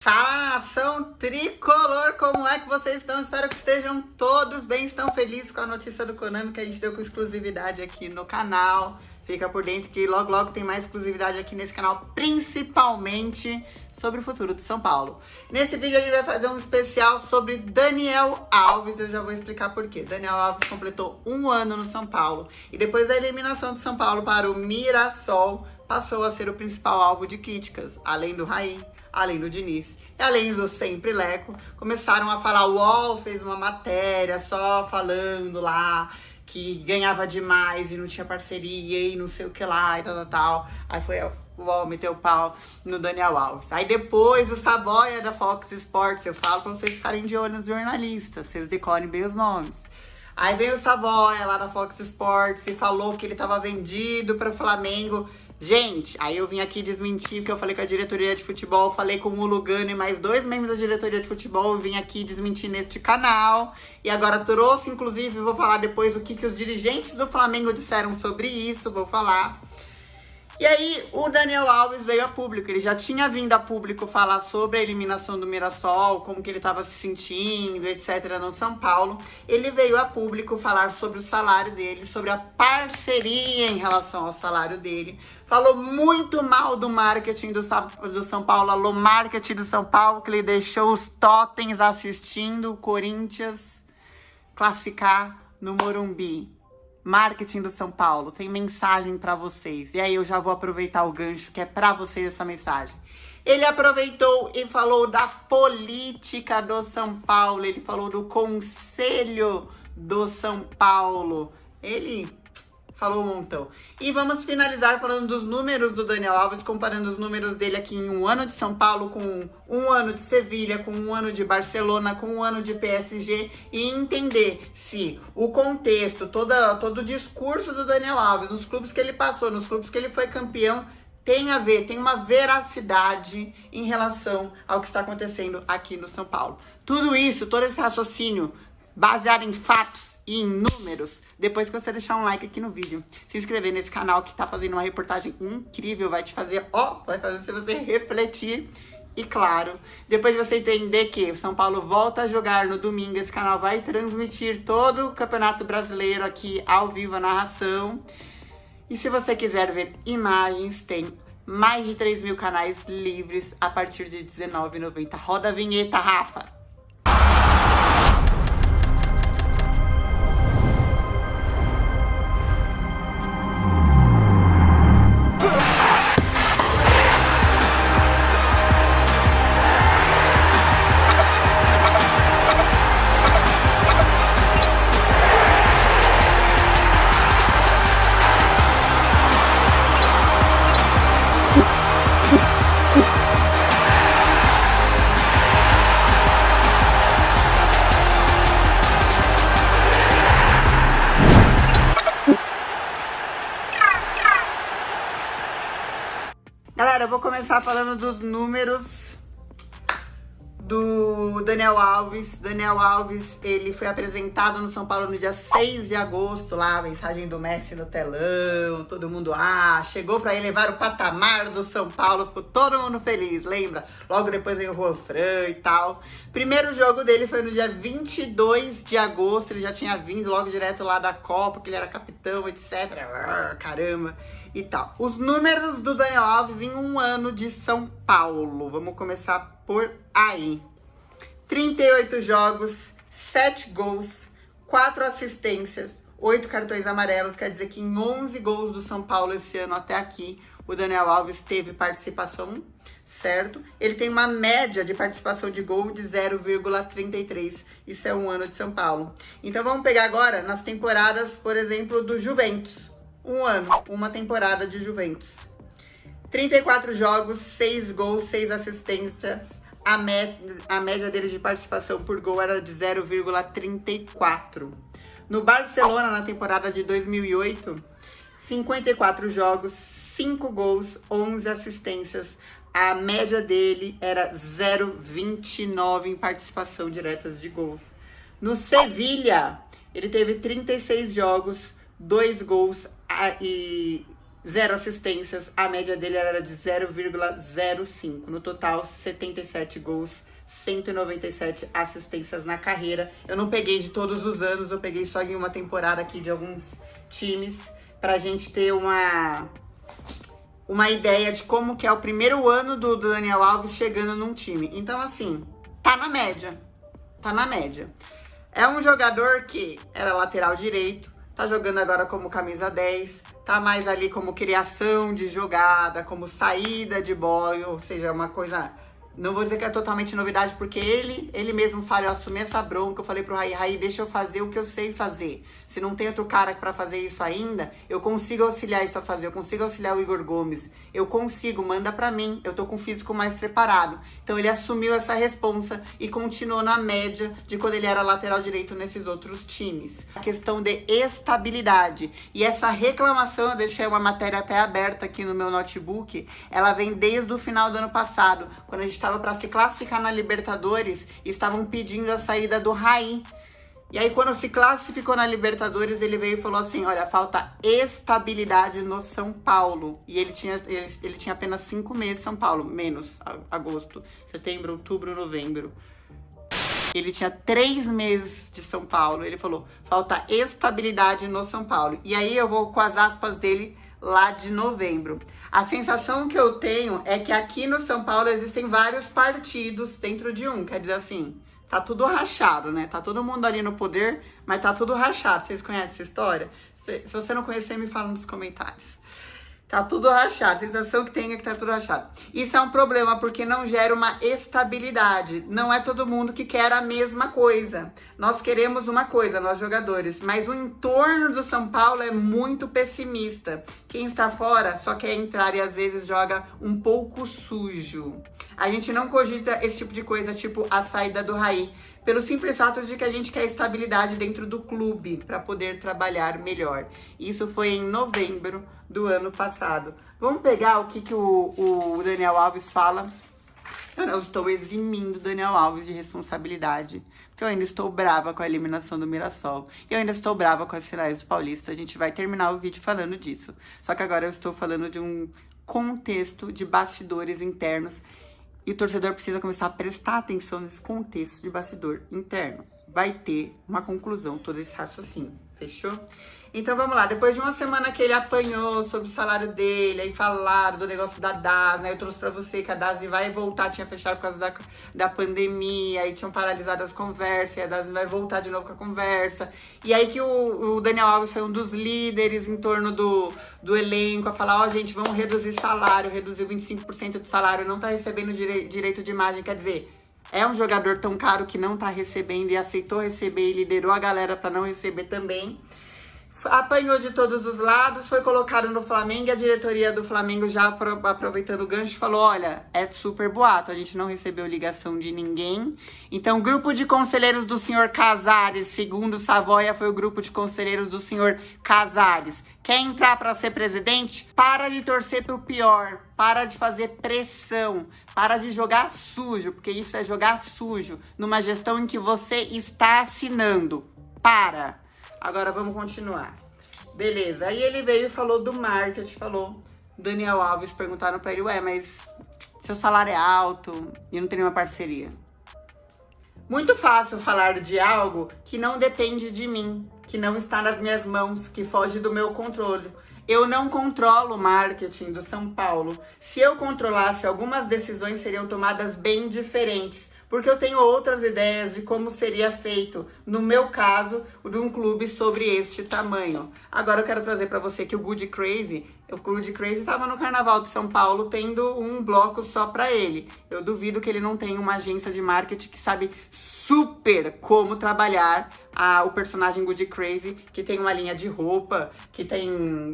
Fala, nação tricolor, como é que vocês estão? Espero que estejam todos bem, estão felizes com a notícia do Konami que a gente deu com exclusividade aqui no canal. Fica por dentro que logo tem mais exclusividade aqui nesse canal, principalmente sobre o futuro de São Paulo. Nesse vídeo a gente vai fazer um especial sobre Daniel Alves, eu já vou explicar por quê. Daniel Alves completou 1 ano no São Paulo e depois da eliminação de São Paulo para o Mirassol, passou a ser o principal alvo de críticas, além do Raí, além do Diniz e além do sempre Leco. Começaram a falar, o UOL fez uma matéria só falando lá que ganhava demais e não tinha parceria e não sei o que lá e tal. Aí foi o UOL meteu o pau no Daniel Alves. Aí depois o Savoia da Fox Sports, eu falo pra vocês ficarem de olho nos jornalistas, vocês decorem bem os nomes. Aí veio o Savoia lá da Fox Sports e falou que ele tava vendido para o Flamengo. Gente, aí eu vim aqui desmentir, porque eu falei com a diretoria de futebol, falei com o Lugano e mais 2 membros da diretoria de futebol, eu vim aqui desmentir neste canal. E agora trouxe, inclusive, vou falar depois o que os dirigentes do Flamengo disseram sobre isso, vou falar. E aí, o Daniel Alves veio a público, ele já tinha vindo a público falar sobre a eliminação do Mirassol, como que ele estava se sentindo, etc. no São Paulo. Ele veio a público falar sobre o salário dele, sobre a parceria em relação ao salário dele. Falou muito mal do marketing do São Paulo, alô marketing do São Paulo, que ele deixou os totens assistindo o Corinthians classificar no Morumbi. Marketing do São Paulo, tem mensagem pra vocês. E aí eu já vou aproveitar o gancho que é pra vocês essa mensagem. Ele aproveitou e falou da política do São Paulo. Ele falou do conselho do São Paulo. Ele falou um montão. E vamos finalizar falando dos números do Daniel Alves, comparando os números dele aqui em 1 ano de São Paulo com 1 ano de Sevilha, com 1 ano de Barcelona, com 1 ano de PSG e entender se o contexto, todo o discurso do Daniel Alves, nos clubes que ele passou, nos clubes que ele foi campeão, tem a ver, tem uma veracidade em relação ao que está acontecendo aqui no São Paulo. Tudo isso, todo esse raciocínio baseado em fatos e em números, depois que você deixar um like aqui no vídeo, se inscrever nesse canal que tá fazendo uma reportagem incrível, vai te fazer, vai fazer você refletir. E claro, depois de você entender que o São Paulo volta a jogar no domingo, esse canal vai transmitir todo o Campeonato Brasileiro aqui ao vivo, a narração. E se você quiser ver imagens, tem mais de 3 mil canais livres a partir de R$19,90. Roda a vinheta, Rafa! Galera, eu vou começar falando dos números do Daniel Alves. Daniel Alves, ele foi apresentado no São Paulo no dia 6 de agosto, lá a mensagem do Messi no telão, todo mundo, chegou para elevar o patamar do São Paulo, ficou todo mundo feliz, lembra? Logo depois veio o Juan Fran e tal. Primeiro jogo dele foi no dia 22 de agosto, ele já tinha vindo logo direto lá da Copa, que ele era capitão, etc. Caramba, e tal. Os números do Daniel Alves em 1 ano de São Paulo, vamos começar por aí. 38 jogos, 7 gols, 4 assistências, 8 cartões amarelos, quer dizer que em 11 gols do São Paulo esse ano até aqui, o Daniel Alves teve participação, certo? Ele tem uma média de participação de gol de 0,33, isso é 1 ano de São Paulo. Então vamos pegar agora nas temporadas, por exemplo, do Juventus. 1 ano, uma temporada de Juventus. 34 jogos, 6 gols, 6 assistências. A média dele de participação por gol era de 0,34. No Barcelona, na temporada de 2008, 54 jogos, 5 gols, 11 assistências. A média dele era 0,29 em participação diretas de gols. No Sevilha, ele teve 36 jogos, 2 gols e 0 assistências, a média dele era de 0,05. No total, 77 gols, 197 assistências na carreira. Eu não peguei de todos os anos, eu peguei só em uma temporada aqui de alguns times, pra gente ter uma ideia de como que é o primeiro ano do Daniel Alves chegando num time. Então, assim, tá na média. Tá na média. É um jogador que era lateral direito, tá jogando agora como camisa 10, tá mais ali como criação de jogada, como saída de bola, ou seja, uma coisa... Não vou dizer que é totalmente novidade, porque ele mesmo fala, eu assumi essa bronca, eu falei pro Raí, deixa eu fazer o que eu sei fazer. Se não tem outro cara pra fazer isso ainda, eu consigo auxiliar isso a fazer, eu consigo auxiliar o Igor Gomes, eu consigo, manda pra mim, eu tô com o físico mais preparado. Então ele assumiu essa responsa e continuou na média de quando ele era lateral direito nesses outros times. A questão de estabilidade. E essa reclamação, eu deixei uma matéria até aberta aqui no meu notebook, ela vem desde o final do ano passado, quando a gente estava para se classificar na Libertadores e estavam pedindo a saída do Raí. E aí, quando se classificou na Libertadores, ele veio e falou assim, olha, falta estabilidade no São Paulo. E ele tinha apenas 5 meses em São Paulo, menos agosto, setembro, outubro, novembro. Ele tinha 3 meses de São Paulo. Ele falou, falta estabilidade no São Paulo. E aí eu vou com as aspas dele lá de novembro. A sensação que eu tenho é que aqui no São Paulo existem vários partidos dentro de um. Quer dizer assim, tá tudo rachado, né? Tá todo mundo ali no poder, mas tá tudo rachado. Vocês conhecem essa história? Se você não conhecer, me fala nos comentários. Tá tudo rachado. A sensação que tem é que tá tudo rachado. Isso é um problema porque não gera uma estabilidade. Não é todo mundo que quer a mesma coisa. Nós queremos uma coisa, nós jogadores, mas o entorno do São Paulo é muito pessimista. Quem está fora só quer entrar e às vezes joga um pouco sujo. A gente não cogita esse tipo de coisa, tipo a saída do Raí, pelo simples fato de que a gente quer estabilidade dentro do clube para poder trabalhar melhor. Isso foi em novembro do ano passado. Vamos pegar o que o Daniel Alves fala. Eu não estou eximindo o Daniel Alves de responsabilidade, porque eu ainda estou brava com a eliminação do Mirassol. E eu ainda estou brava com as finais do Paulista. A gente vai terminar o vídeo falando disso. Só que agora eu estou falando de um contexto de bastidores internos. E o torcedor precisa começar a prestar atenção nesse contexto de bastidor interno. Vai ter uma conclusão todo esse raciocínio, fechou? Então vamos lá, depois de uma semana que ele apanhou sobre o salário dele, aí falaram do negócio da DAS, né? Eu trouxe pra você que a DAS vai voltar, tinha fechado por causa da pandemia, aí tinham paralisado as conversas, e a DAS vai voltar de novo com a conversa. E aí que o Daniel Alves foi um dos líderes em torno do elenco, a falar, ó, gente, vamos reduzir salário, reduziu 25% do salário, não tá recebendo direito de imagem, quer dizer... É um jogador tão caro que não tá recebendo e aceitou receber e liderou a galera para não receber também. Apanhou de todos os lados, foi colocado no Flamengo e a diretoria do Flamengo, já aproveitando o gancho, falou, olha, é super boato, a gente não recebeu ligação de ninguém. Então, o grupo de conselheiros do senhor Casares, segundo Savoia, foi o grupo de conselheiros do senhor Casares. Quer entrar para ser presidente? Para de torcer pro pior, para de fazer pressão, para de jogar sujo, porque isso é jogar sujo numa gestão em que você está assinando. Para! Agora vamos continuar. Beleza, aí ele veio e falou do marketing, falou Daniel Alves, perguntaram para ele, ué, mas seu salário é alto e não tem nenhuma parceria. Muito fácil falar de algo que não depende de mim, que não está nas minhas mãos, que foge do meu controle. Eu não controlo o marketing do São Paulo. Se eu controlasse, algumas decisões seriam tomadas bem diferentes, porque eu tenho outras ideias de como seria feito, no meu caso, de um clube sobre este tamanho. Agora eu quero trazer para você que o Good Crazy estava no Carnaval de São Paulo tendo um bloco só para ele. Eu duvido que ele não tenha uma agência de marketing que sabe super como trabalhar o personagem Good Crazy, que tem uma linha de roupa, que tem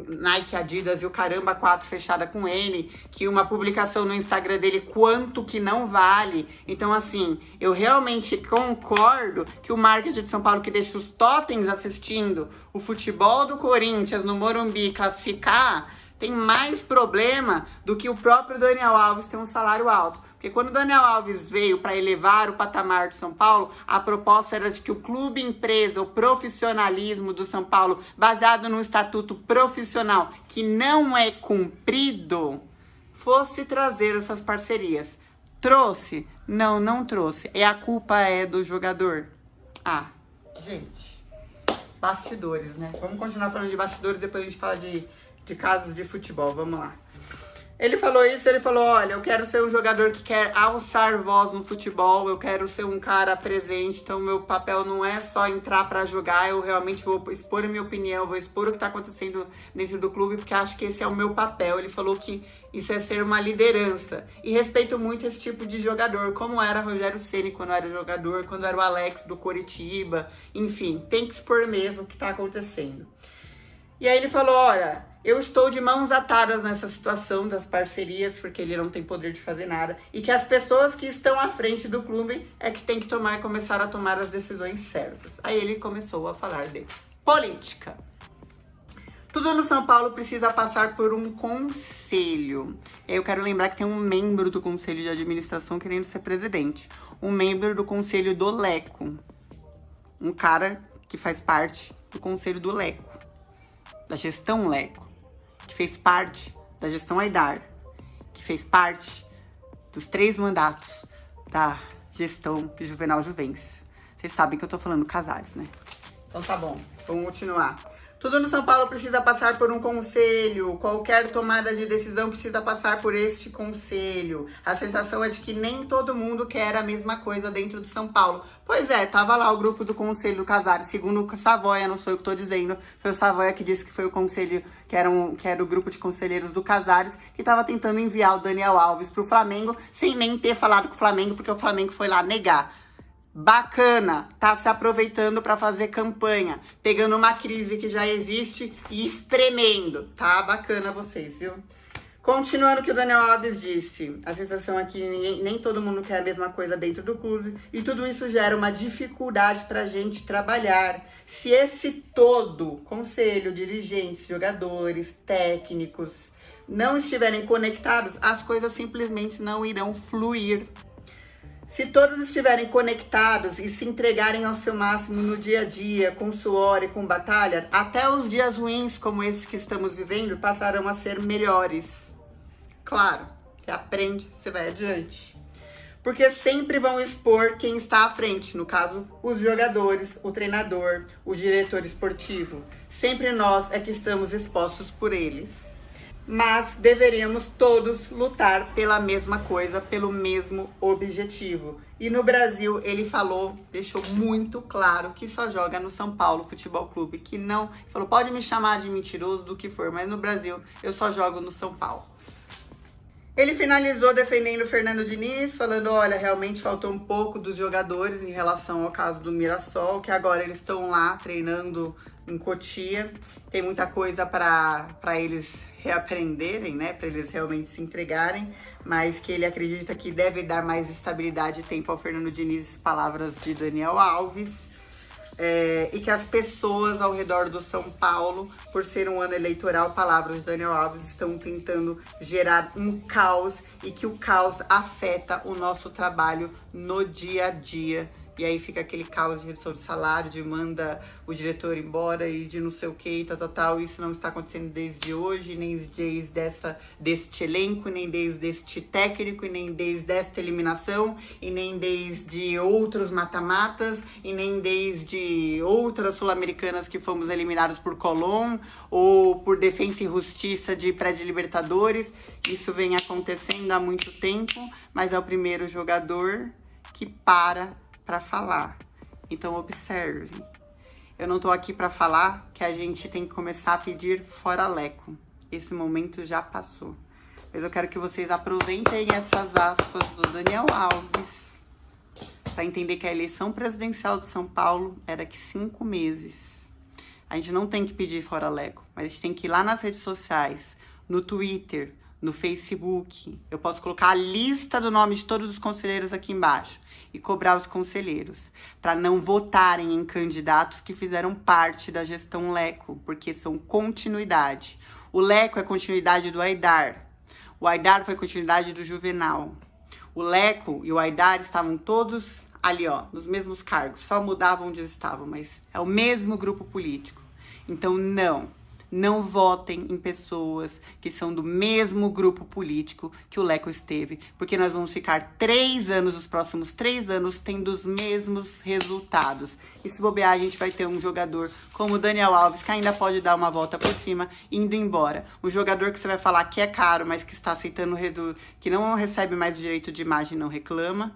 Nike, Adidas e o caramba 4 fechada com ele, que uma publicação no Instagram dele, quanto que não vale. Então, assim, eu realmente concordo que o marketing de São Paulo, que deixa os totens assistindo o futebol do Corinthians no Morumbi classificar, tem mais problema do que o próprio Daniel Alves ter um salário alto. Porque quando o Daniel Alves veio para elevar o patamar do São Paulo, a proposta era de que o clube empresa, o profissionalismo do São Paulo, baseado num estatuto profissional que não é cumprido, fosse trazer essas parcerias. Trouxe? Não, não trouxe. E a culpa é do jogador. Ah, gente, bastidores, né? Vamos continuar falando de bastidores, depois a gente fala de casos de futebol. Vamos lá. Ele falou isso, ele falou, olha, eu quero ser um jogador que quer alçar voz no futebol, eu quero ser um cara presente, então meu papel não é só entrar pra jogar, eu realmente vou expor a minha opinião, vou expor o que tá acontecendo dentro do clube, porque acho que esse é o meu papel. Ele falou que isso é ser uma liderança, e respeito muito esse tipo de jogador, como era Rogério Ceni quando era jogador, quando era o Alex do Coritiba, enfim, tem que expor mesmo o que tá acontecendo. E aí ele falou, olha, eu estou de mãos atadas nessa situação das parcerias, porque ele não tem poder de fazer nada, e que as pessoas que estão à frente do clube é que tem que começar a tomar as decisões certas. Aí ele começou a falar de política. Tudo no São Paulo precisa passar por um conselho. Eu quero lembrar que tem um membro do conselho de administração querendo ser presidente. Um membro do conselho do Leco. Um cara que faz parte do conselho do Leco. Da gestão Leco. Que fez parte da gestão Aidar. Que fez parte dos 3 mandatos da gestão de Juvenal Juvencio. Vocês sabem que eu tô falando Casares, né? Então tá bom, vamos continuar. Tudo no São Paulo precisa passar por um conselho. Qualquer tomada de decisão precisa passar por este conselho. A sensação é de que nem todo mundo quer a mesma coisa dentro do São Paulo. Pois é, tava lá o grupo do Conselho do Casares. Segundo o Savoia, não sou eu que tô dizendo. Foi o Savoia que disse que foi o conselho, que era o grupo de conselheiros do Casares, que tava tentando enviar o Daniel Alves pro Flamengo, sem nem ter falado com o Flamengo, porque o Flamengo foi lá negar. Bacana, tá se aproveitando para fazer campanha, pegando uma crise que já existe e espremendo, tá? Bacana vocês, viu? Continuando o que o Daniel Alves disse, a sensação é que nem todo mundo quer a mesma coisa dentro do clube e tudo isso gera uma dificuldade pra gente trabalhar. Se esse todo, conselho, dirigentes, jogadores, técnicos, não estiverem conectados, as coisas simplesmente não irão fluir. Se todos estiverem conectados e se entregarem ao seu máximo no dia a dia, com suor e com batalha, até os dias ruins como esses que estamos vivendo passarão a ser melhores. Claro, você aprende, você vai adiante. Porque sempre vão expor quem está à frente, no caso, os jogadores, o treinador, o diretor esportivo. Sempre nós é que estamos expostos por eles. Mas deveríamos todos lutar pela mesma coisa, pelo mesmo objetivo. E no Brasil, ele falou, deixou muito claro que só joga no São Paulo Futebol Clube, que não, falou, pode me chamar de mentiroso, do que for, mas no Brasil eu só jogo no São Paulo. Ele finalizou defendendo o Fernando Diniz, falando, olha, realmente faltou um pouco dos jogadores em relação ao caso do Mirassol, que agora eles estão lá treinando em Cotia. Tem muita coisa para eles reaprenderem, né, para eles realmente se entregarem, mas que ele acredita que deve dar mais estabilidade e tempo ao Fernando Diniz, palavras de Daniel Alves. E que as pessoas ao redor do São Paulo, por ser um ano eleitoral, palavras de Daniel Alves, estão tentando gerar um caos e que o caos afeta o nosso trabalho no dia a dia. E aí fica aquele caos de redução de salário, de manda o diretor embora e de não sei o que, tal. Isso não está acontecendo desde hoje, nem desde deste elenco, nem desde este técnico, e nem desde esta eliminação, e nem desde outros mata-matas, e nem desde outras sul-americanas que fomos eliminados por Colón, ou por Defensa e Justiça de pré-libertadores. Isso vem acontecendo há muito tempo, mas é o primeiro jogador que para falar. Então observe, eu não tô aqui para falar que a gente tem que começar a pedir fora Leco. Esse momento já passou. Mas eu quero que vocês aproveitem essas aspas do Daniel Alves para entender que a eleição presidencial de São Paulo é daqui 5 meses. A gente não tem que pedir fora Leco, mas a gente tem que ir lá nas redes sociais, no Twitter, no Facebook. Eu posso colocar a lista do nome de todos os conselheiros aqui embaixo e cobrar os conselheiros para não votarem em candidatos que fizeram parte da gestão Leco, porque são continuidade. O Leco é continuidade do Aidar. O Aidar foi continuidade do Juvenal. O Leco e o Aidar estavam todos ali, ó, nos mesmos cargos, só mudavam onde estavam, mas é o mesmo grupo político. Então, não votem em pessoas que são do mesmo grupo político que o Leco esteve, porque nós vamos ficar 3 anos, os próximos 3 anos, tendo os mesmos resultados. E se bobear, a gente vai ter um jogador como o Daniel Alves, que ainda pode dar uma volta por cima, indo embora. Um jogador que você vai falar que é caro, mas que está aceitando, que não recebe mais o direito de imagem, não reclama.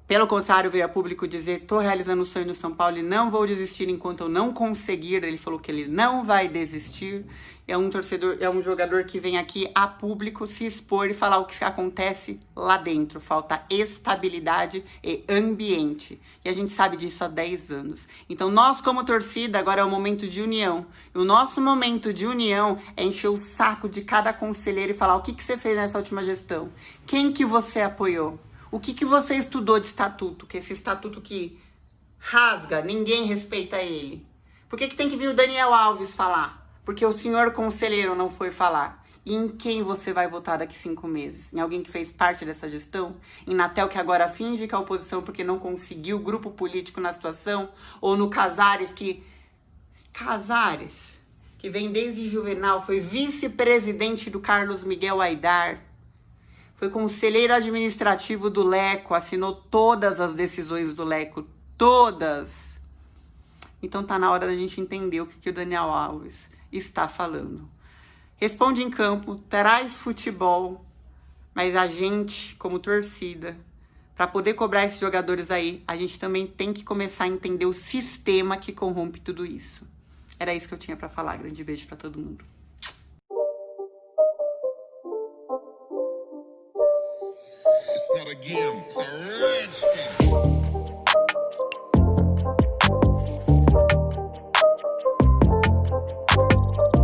Pelo contrário, veio a público dizer, tô realizando o sonho do São Paulo e não vou desistir enquanto eu não conseguir. Ele falou que ele não vai desistir. É um torcedor, é um jogador que vem aqui a público se expor e falar o que acontece lá dentro. Falta estabilidade e ambiente. E a gente sabe disso há 10 anos. Então nós, como torcida, agora é o momento de união. E o nosso momento de união é encher o saco de cada conselheiro e falar o que você fez nessa última gestão. Quem que você apoiou? O que você estudou de estatuto? Que esse estatuto que rasga, ninguém respeita ele. Por que tem que vir o Daniel Alves falar? Porque o senhor conselheiro não foi falar. E em quem você vai votar daqui 5 meses? Em alguém que fez parte dessa gestão? Em Natel, que agora finge que é oposição porque não conseguiu grupo político na situação? Ou no Casares, que vem desde Juvenal, foi vice-presidente do Carlos Miguel Aidar. Foi conselheiro administrativo do Leco, assinou todas as decisões do Leco, todas. Então tá na hora da gente entender o que o Daniel Alves está falando. Responde em campo, traz futebol, mas a gente, como torcida, para poder cobrar esses jogadores aí, a gente também tem que começar a entender o sistema que corrompe tudo isso. Era isso que eu tinha para falar. Grande beijo para todo mundo. It's not a game, it's a rich game.